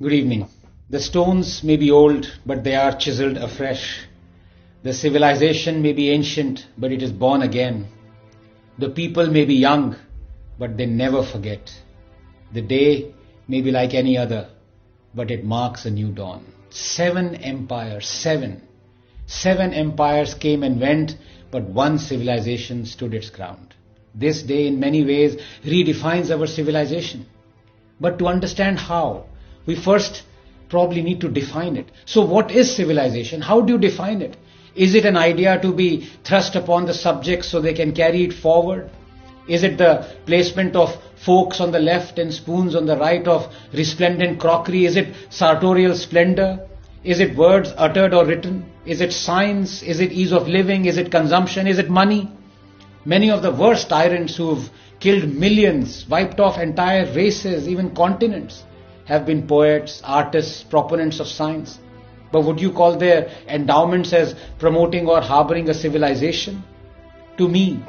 Good evening. The stones may be old, but they are chiseled afresh. The civilization may be ancient, but it is born again. The people may be young, but they never forget. The day may be like any other, but it marks a new dawn. 7 empires, 7. 7 empires came and went, but one civilization stood its ground. This day in many ways redefines our civilization. But to understand how, we first probably need to define it. So what is civilization? How do you define it? Is it an idea to be thrust upon the subjects so they can carry it forward? Is it the placement of forks on the left and spoons on the right of resplendent crockery? Is it sartorial splendor? Is it words uttered or written? Is it science? Is it ease of living? Is it consumption? Is it money? Many of the worst tyrants who've killed millions, wiped off entire races, even continents, have been poets, artists, proponents of science. But would you call their endowments as promoting or harboring a civilization? To me,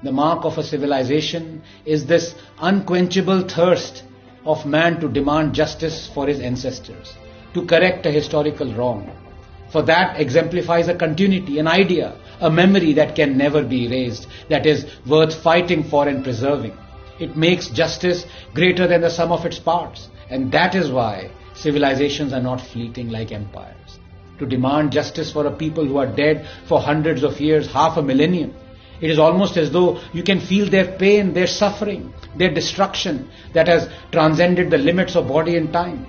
the mark of a civilization is this unquenchable thirst of man to demand justice for his ancestors, to correct a historical wrong. For that exemplifies a continuity, an idea, a memory that can never be erased, that is worth fighting for and preserving. It makes justice greater than the sum of its parts. And that is why civilizations are not fleeting like empires. To demand justice for a people who are dead for hundreds of years, half a millennium, it is almost as though you can feel their pain, their suffering, their destruction that has transcended the limits of body and time.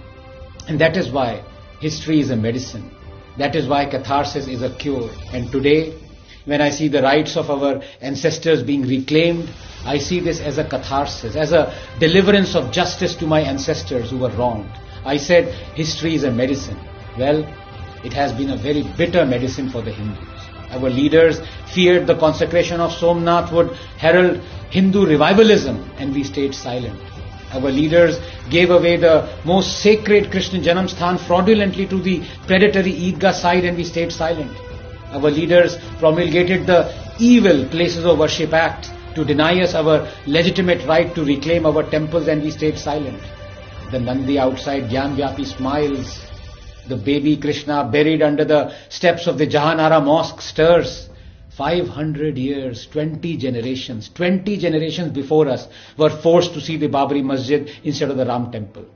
And that is why history is a medicine. That is why catharsis is a cure. And today, when I see the rights of our ancestors being reclaimed, I see this as a catharsis, as a deliverance of justice to my ancestors who were wronged. I said history is a medicine. Well, it has been a very bitter medicine for the Hindus. Our leaders feared the consecration of Somnath would herald Hindu revivalism, and we stayed silent. Our leaders gave away the most sacred Krishna Janamsthan fraudulently to the predatory Eidgah side, and we stayed silent. Our leaders promulgated the evil Places of Worship Act to deny us our legitimate right to reclaim our temples, and we stayed silent. The Nandi outside Gyan-Vyapi smiles. The baby Krishna buried under the steps of the Jahanara mosque stirs. 500 years, 20 generations before us were forced to see the Babri Masjid instead of the Ram temple.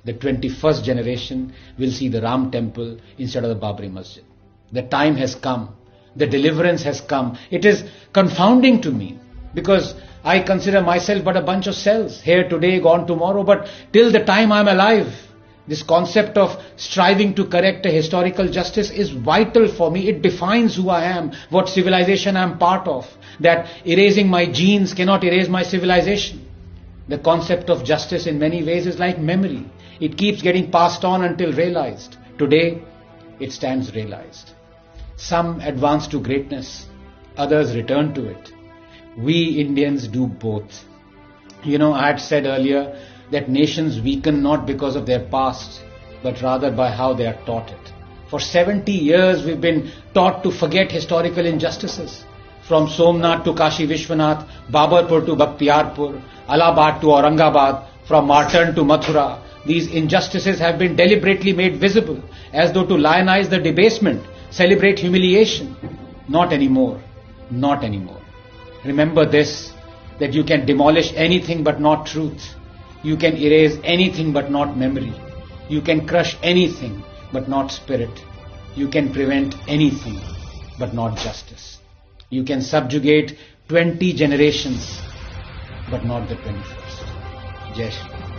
The 21st generation will see the Ram temple instead of the Babri Masjid. The time has come. The deliverance has come. It is confounding to me because I consider myself but a bunch of cells, here today, gone tomorrow, but till the time I am alive, this concept of striving to correct a historical justice is vital for me. It defines who I am, what civilization I am part of, that erasing my genes cannot erase my civilization. The concept of justice in many ways is like memory. It keeps getting passed on until realized. Today, it stands realized. Some advance to greatness, others return to it. We Indians do both. I had said earlier that nations weaken not because of their past, but rather by how they are taught it. For 70 years we've been taught to forget historical injustices. From Somnath to Kashi Vishwanath, Babarpur to Bakhtiarpur, Allahabad to Aurangabad, from Martan to Mathura, these injustices have been deliberately made visible, as though to lionize the debasement, celebrate humiliation. Not anymore. Not anymore. Remember this, that you can demolish anything but not truth. You can erase anything but not memory. You can crush anything but not spirit. You can prevent anything but not justice. You can subjugate 20 generations but not the 21st. Jai Shri Ram.